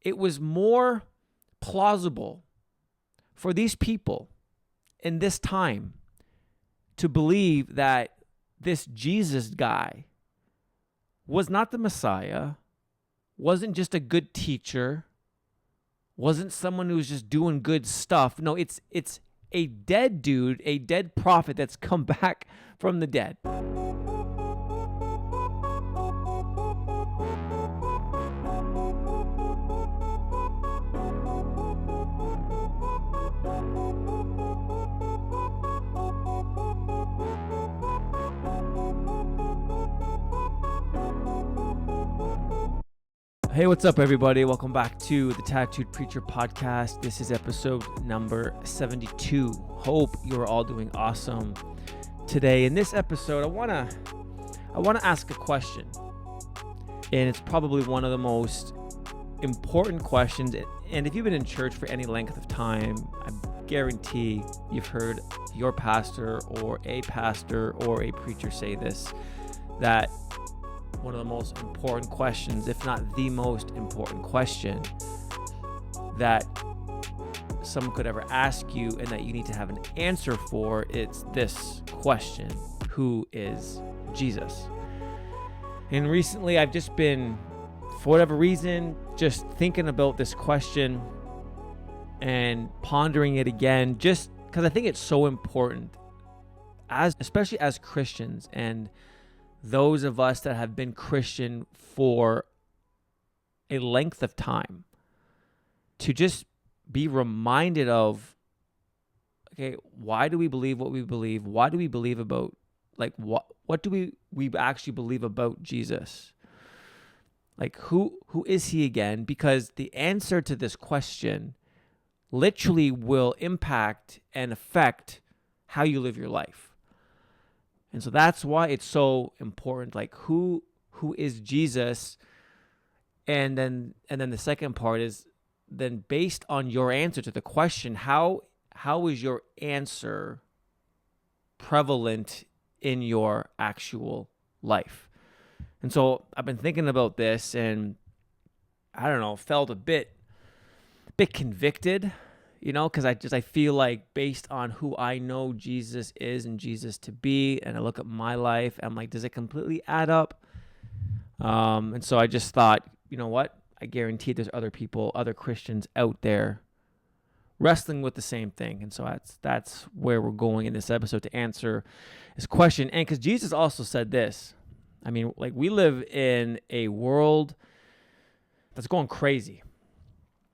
it was more plausible for these people in this time to believe that this Jesus guy was not the Messiah, wasn't just a good teacher, wasn't someone who was just doing good stuff. No, it's a dead dude, a dead prophet that's come back from the dead. Hey, what's up, everybody? Welcome back to the Tat2d Preacher podcast. This is episode number 72. Hope you're all doing awesome today. In this episode, I wanna ask a question, and it's probably one of the most important questions. And if you've been in church for any length of time, I guarantee you've heard your pastor or a preacher say this, that one of the most important questions, if not the most important question that someone could ever ask you and that you need to have an answer for, it's this question: who is Jesus? And recently I've just been, for whatever reason, just thinking about this question and pondering it again, just because I think it's so important, especially as Christians and those of us that have been Christian for a length of time, to just be reminded of, okay, why do we believe what we believe? Why do we believe about, what do we actually believe about Jesus? Like, who is he again? Because the answer to this question literally will impact and affect how you live your life. And so that's why it's so important. Like, who is Jesus? And then the second part is, then based on your answer to the question, how is your answer prevalent in your actual life? And so I've been thinking about this, and I don't know, felt a bit convicted, because I feel like, based on who I know Jesus is and Jesus to be, and I look at my life, I'm like, does it completely add up? And so I just thought, you know what? I guarantee there's other people, other Christians out there wrestling with the same thing. And so that's where we're going in this episode, to answer this question. And because Jesus also said this, I mean, like, we live in a world that's going crazy.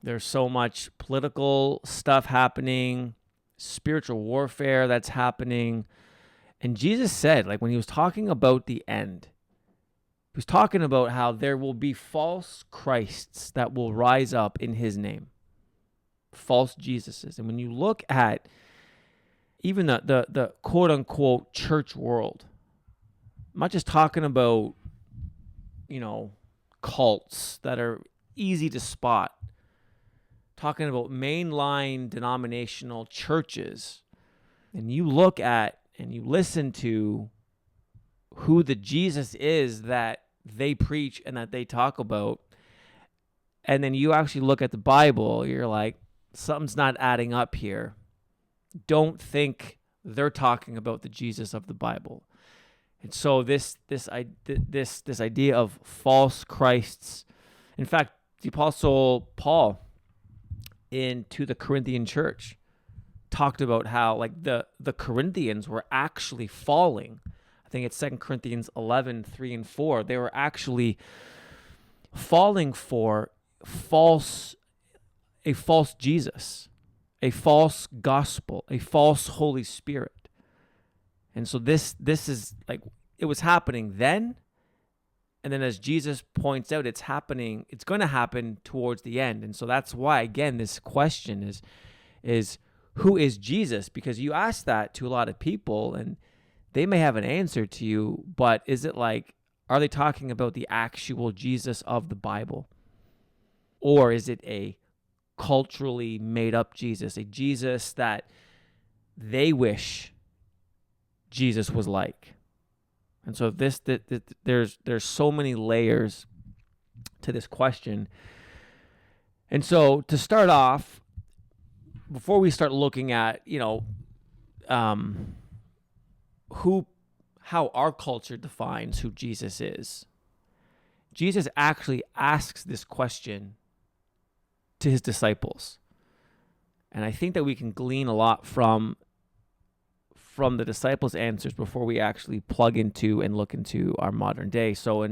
There's so much political stuff happening, spiritual warfare that's happening. And Jesus said, like, when he was talking about the end, he was talking about how there will be false Christs that will rise up in his name, false Jesuses. And when you look at even the quote unquote church world, I'm not just talking about, cults that are easy to spot, talking about mainline denominational churches, and you look at and you listen to who the Jesus is that they preach and that they talk about, and then you actually look at the Bible, you're like, something's not adding up here. Don't think they're talking about the Jesus of the Bible. And so this idea of false Christs, in fact, the Apostle Paul into the Corinthian church talked about how, like, the Corinthians were actually falling. I think it's 2 Corinthians 11, 3 and 4. They were actually falling for a false Jesus, a false gospel, a false Holy Spirit. And so this is, like, it was happening then. And then, as Jesus points out, it's going to happen towards the end. And so that's why, again, this question is who is Jesus? Because you ask that to a lot of people and they may have an answer to you, but is it like, are they talking about the actual Jesus of the Bible? Or is it a culturally made up Jesus, a Jesus that they wish Jesus was like? And so there's so many layers to this question. And so to start off, before we start looking at, how our culture defines who Jesus is, Jesus actually asks this question to his disciples. And I think that we can glean a lot from the disciples' answers before we actually plug into and look into our modern day. So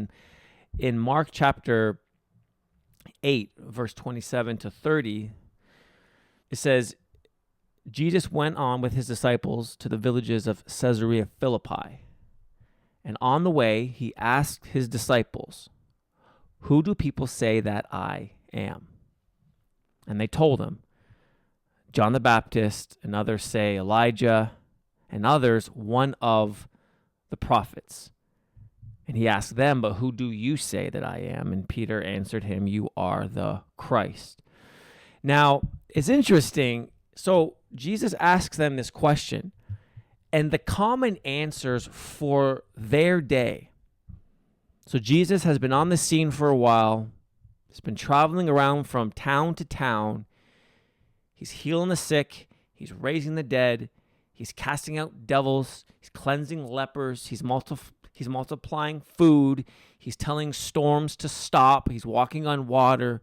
in Mark chapter 8, verse 27 to 30, it says, Jesus went on with his disciples to the villages of Caesarea Philippi. And on the way, he asked his disciples, "Who do people say that I am?" And they told him, "John the Baptist, and others say Elijah, and others one of the prophets." And he asked them, "But who do you say that I am?" And Peter answered him, "You are the Christ." Now, it's interesting. So Jesus asks them this question, and the common answers for their day. So Jesus has been on the scene for a while. He's been traveling around from town to town. He's healing the sick. He's raising the dead. He's casting out devils. He's cleansing lepers. He's multiplying food. He's telling storms to stop. He's walking on water.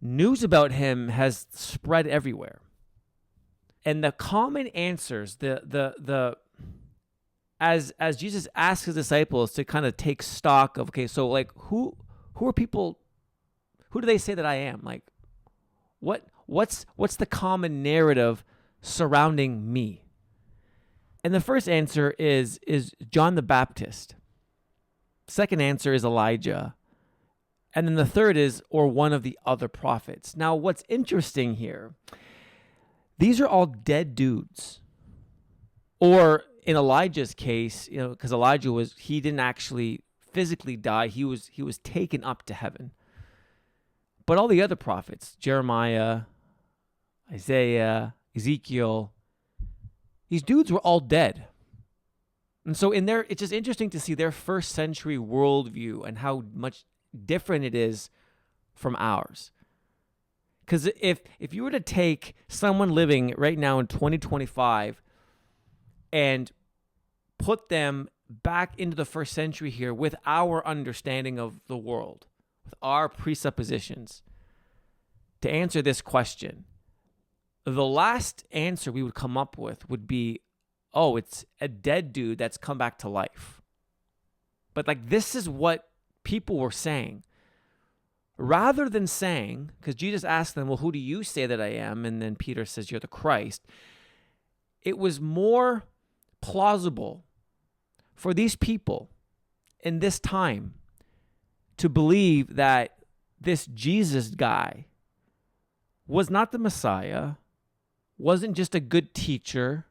News about him has spread everywhere. And the common answers, as Jesus asks his disciples to kind of take stock of, okay, so like who are people, who do they say that I am? Like what's the common narrative surrounding me? And the first answer is John the Baptist. Second answer is Elijah. And then the third is, or one of the other prophets. Now, what's interesting here, these are all dead dudes. Or in Elijah's case, because Elijah he didn't actually physically die. He was taken up to heaven. But all the other prophets, Jeremiah, Isaiah, Ezekiel, these dudes were all dead. And so it's just interesting to see their first century worldview and how much different it is from ours. Because if you were to take someone living right now in 2025 and put them back into the first century here with our understanding of the world, with our presuppositions, to answer this question, the last answer we would come up with would be, oh, it's a dead dude that's come back to life. But like, this is what people were saying. Rather than saying, because Jesus asked them, well, who do you say that I am? And then Peter says, you're the Christ. It was more plausible for these people in this time to believe that this Jesus guy was not the Messiah, wasn't just a good teacher,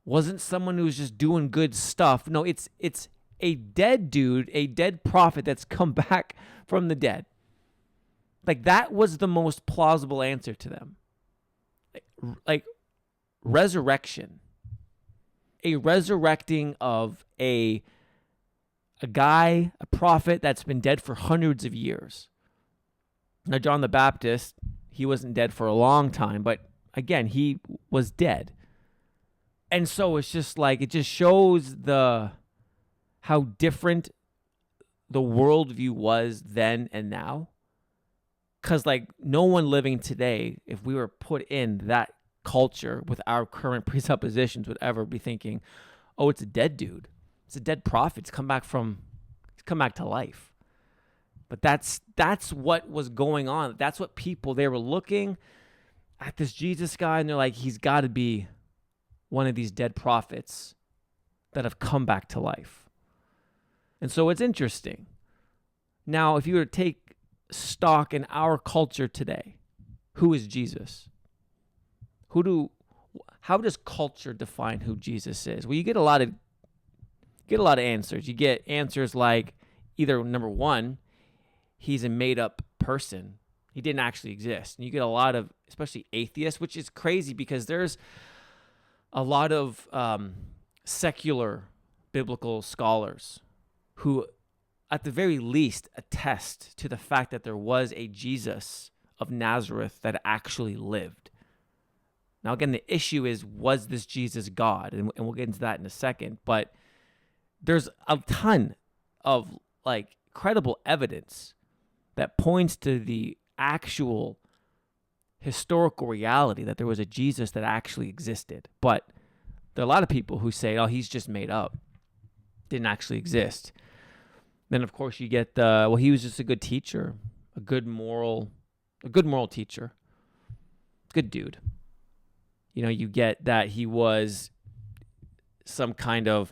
wasn't someone who was just doing good stuff. No, it's a dead dude, a dead prophet that's come back from the dead. Like, that was the most plausible answer to them. Like resurrection. A resurrecting of a guy, a prophet that's been dead for hundreds of years. Now, John the Baptist, he wasn't dead for a long time, but again, he was dead. And so it's just like, it just shows how different the worldview was then and now. Because like, no one living today, if we were put in that culture with our current presuppositions, would ever be thinking, oh, it's a dead dude. It's a dead prophet. He's come back to life. But that's what was going on. That's what they were looking at this Jesus guy, and they're like, he's got to be one of these dead prophets that have come back to life. And so it's interesting. Now, if you were to take stock in our culture today, who is Jesus? How does culture define who Jesus is? Well, you get a lot of answers. You get answers like, either number one, he's a made-up person. He didn't actually exist. And you get a lot of, especially atheists, which is crazy because there's a lot of secular biblical scholars who at the very least, attest to the fact that there was a Jesus of Nazareth that actually lived. Now, again, the issue is, was this Jesus God? And we'll get into that in a second. But there's a ton of credible evidence that points to the actual historical reality that there was a Jesus that actually existed. But there are a lot of people who say, oh, he's just made up, didn't actually exist. Then, of course, you get he was just a good teacher, a good moral teacher, good dude. You get that he was some kind of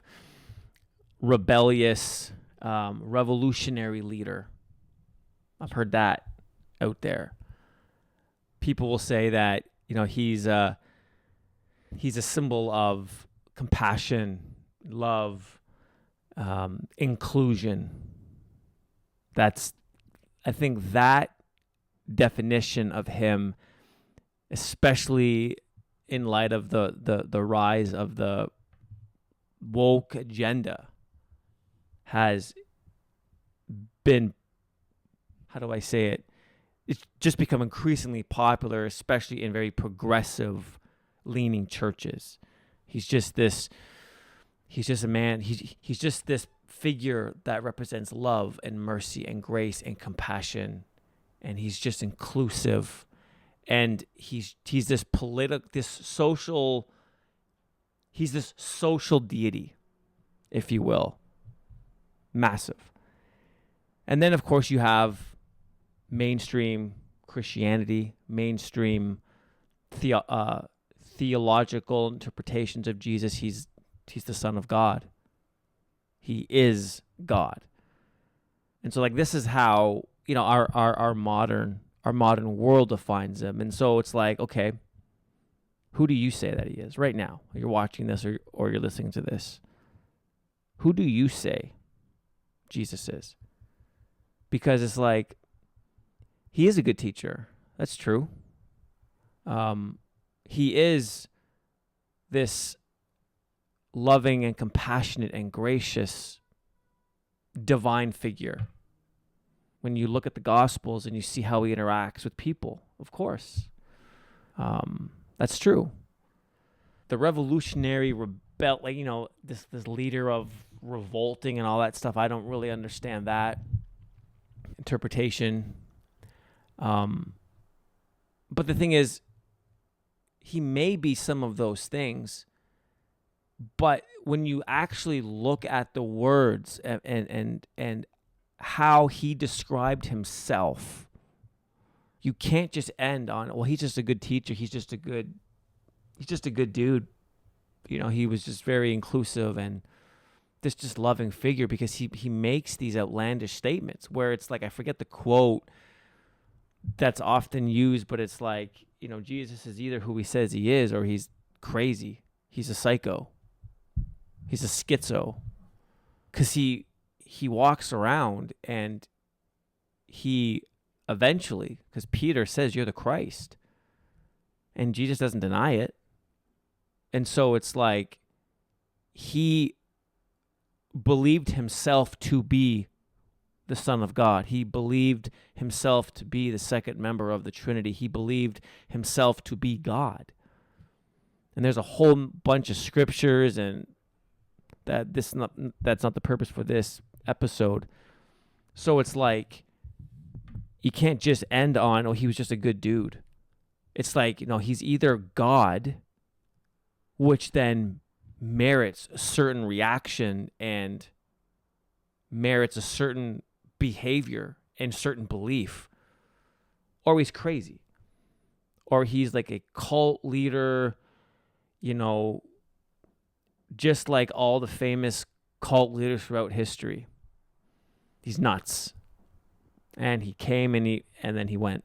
rebellious, revolutionary leader. I've heard that out there. People will say that, he's a symbol of compassion, love, inclusion. I think that definition of him, especially in light of the rise of the woke agenda, has been, how do I say it? It's just become increasingly popular, especially in very progressive leaning churches. He's just a man. He's just this figure that represents love and mercy and grace and compassion. And he's just inclusive. And he's this social deity, if you will. Massive. And then, of course, you have mainstream Christianity, mainstream theological interpretations of Jesus. He's the Son of God. He is God. And so this is how, our modern world defines him. And so it's okay, who do you say that he is right now? You're watching this or you're listening to this. Who do you say Jesus is? Because it's he is a good teacher. That's true. He is this loving and compassionate and gracious divine figure. When you look at the Gospels and you see how he interacts with people, of course. That's true. The revolutionary this leader of revolting and all that stuff, I don't really understand that interpretation. But the thing is, he may be some of those things, but when you actually look at the words and how he described himself, you can't just end on, well, he's just a good teacher. He's just a good dude. He was just very inclusive and this just loving figure, because he makes these outlandish statements where it's I forget the quote that's often used, but it's Jesus is either who he says he is or he's crazy. He's a psycho. He's a schizo. Because he walks around and he eventually, because Peter says you're the Christ, and Jesus doesn't deny it. And so it's he believed himself to be the Son of God. He believed himself to be the second member of the Trinity. He believed himself to be God. And there's a whole bunch of scriptures, and that's not the purpose for this episode. So it's you can't just end on, oh, he was just a good dude. It's he's either God, which then merits a certain reaction and merits a certain behavior and certain belief, or he's crazy, or he's a cult leader, just like all the famous cult leaders throughout history. He's nuts. And he came and then he went.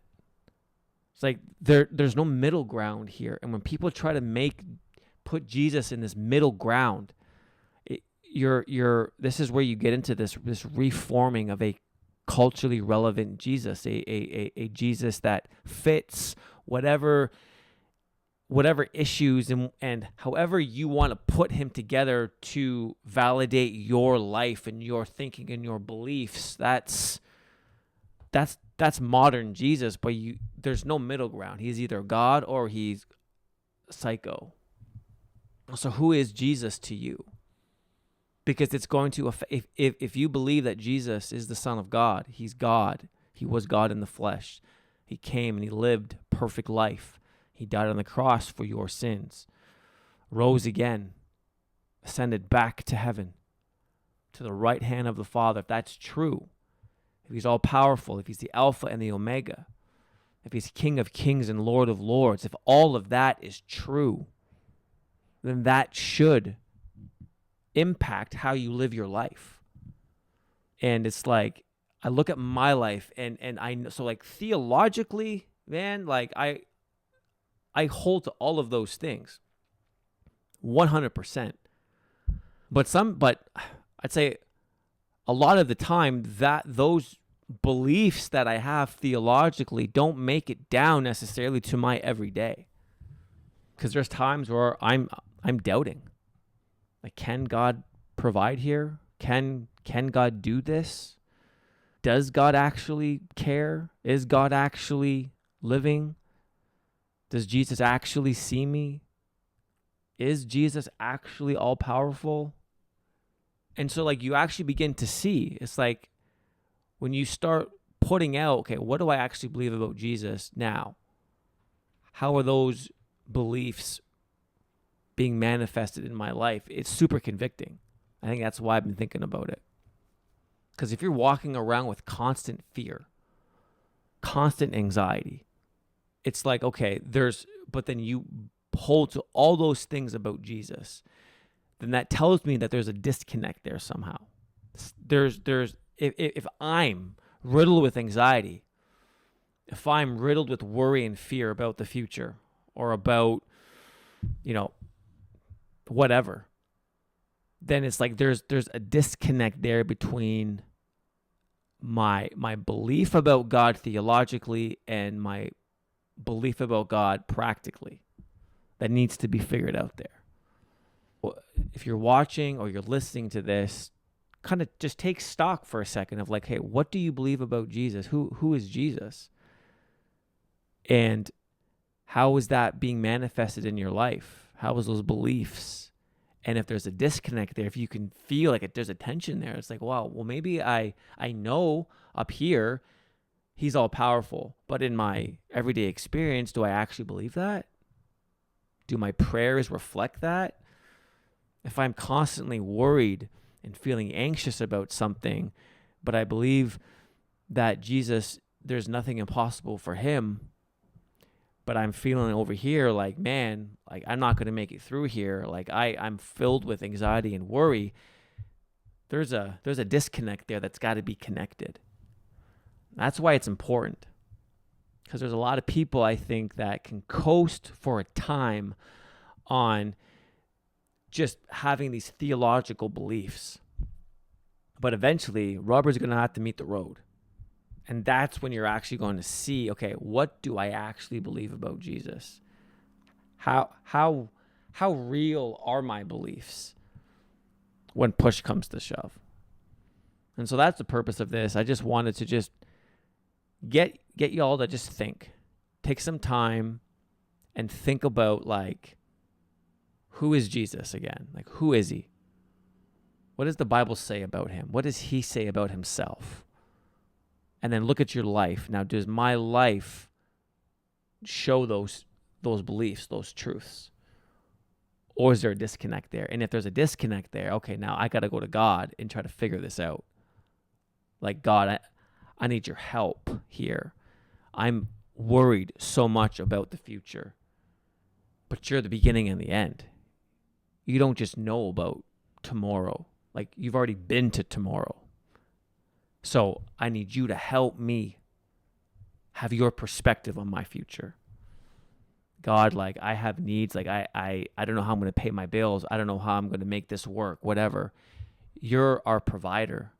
It's there's no middle ground here. And when people try to put Jesus in this middle ground, this is where you get into this reforming of a culturally relevant Jesus, a Jesus that fits whatever whatever issues and however you want to put him together to validate your life and your thinking and your beliefs, that's modern Jesus, but there's no middle ground. He's either God or he's psycho. So who is Jesus to you? Because it's going to affect, if you believe that Jesus is the Son of God, he's God. He was God in the flesh. He came and he lived perfect life. He died on the cross for your sins, rose again, ascended back to heaven, to the right hand of the Father. If that's true, if he's all powerful, if he's the Alpha and the Omega, if he's King of Kings and Lord of Lords, if all of that is true, then that should impact how you live your life. And it's like, I look at my life and I know, so like theologically, man, like I hold to all of those things 100%. But I'd say a lot of the time that those beliefs that I have theologically don't make it down necessarily to my everyday. Because there's times where I'm doubting. Like, can God provide here? Can God do this? Does God actually care? Is God actually living? Does Jesus actually see me? Is Jesus actually all powerful? And so like you actually begin to see, it's like when you start putting out, okay, what do I actually believe about Jesus now? How are those beliefs being manifested in my life? It's super convicting. I think that's why I've been thinking about it. Because if you're walking around with constant fear, constant anxiety, it's like, okay, but then you hold to all those things about Jesus, then that tells me that there's a disconnect there somehow. If I'm riddled with anxiety, if I'm riddled with worry and fear about the future or about, whatever, then it's like there's a disconnect there between my belief about God theologically and my belief about God practically that needs to be figured out there. If you're watching or you're listening to this, kind of just take stock for a second of like, hey, what do you believe about Jesus? Who is Jesus? And how is that being manifested in your life? How is those beliefs? And if there's a disconnect there, if you can feel like there's a tension there, it's like, wow, well, maybe I know up here he's all powerful, but in my everyday experience, do I actually believe that? Do my prayers reflect that? If I'm constantly worried and feeling anxious about something, but I believe that Jesus, there's nothing impossible for him, but I'm feeling over here like, man, like I'm not going to make it through here. Like I'm filled with anxiety and worry. There's a disconnect there that's got to be connected. That's why it's important. Because there's a lot of people, I think, that can coast for a time on just having these theological beliefs. But eventually, rubber's going to have to meet the road. And that's when you're actually going to see, okay, what do I actually believe about Jesus? How real are my beliefs when push comes to shove? And so that's the purpose of this. I just wanted to just get y'all to just think. Take some time and think about, like, who is Jesus again? Like, who is he? What does the Bible say about him? What does he say about himself? And then look at your life. Now, does my life show those beliefs, those truths? Or is there a disconnect there? And if there's a disconnect there, okay, now I got to go to God and try to figure this out. Like, God, I need your help here. I'm worried so much about the future. But you're the beginning and the end. You don't just know about tomorrow. Like, you've already been to tomorrow. So I need you to help me have your perspective on my future. God, like, I have needs. Like, I don't know how I'm going to pay my bills. I don't know how I'm going to make this work, whatever. You're our provider.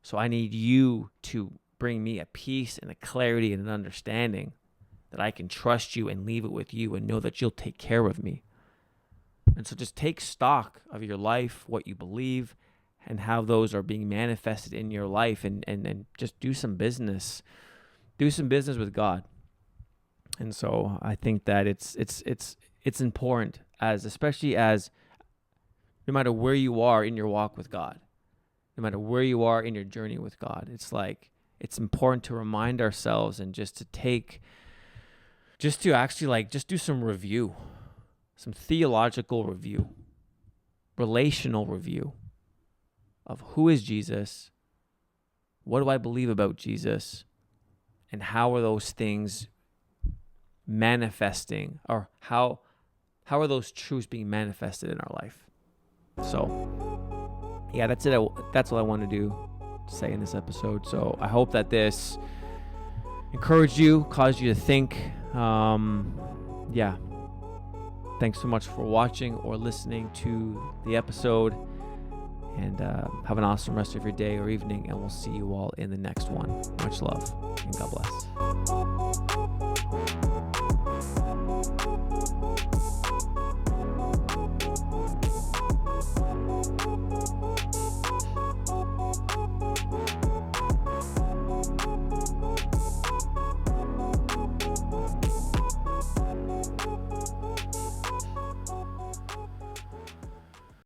So I need you to bring me a peace and a clarity and an understanding that I can trust you and leave it with you and know that you'll take care of me. And so just take stock of your life, what you believe, and how those are being manifested in your life, and just do some business. Do some business with God. And so I think that it's important, especially as no matter where you are in your walk with God, no matter where you are in your journey with God, it's important to remind ourselves and just to actually do some review, some theological review, relational review of who is Jesus, what do I believe about Jesus, and how are those things manifesting, or how are those truths being manifested in our life. So yeah, that's it. That's what I want to say in this episode. So I hope that this encouraged you, caused you to think. Thanks so much for watching or listening to the episode, and have an awesome rest of your day or evening, and we'll see you all in the next one. Much love and God bless.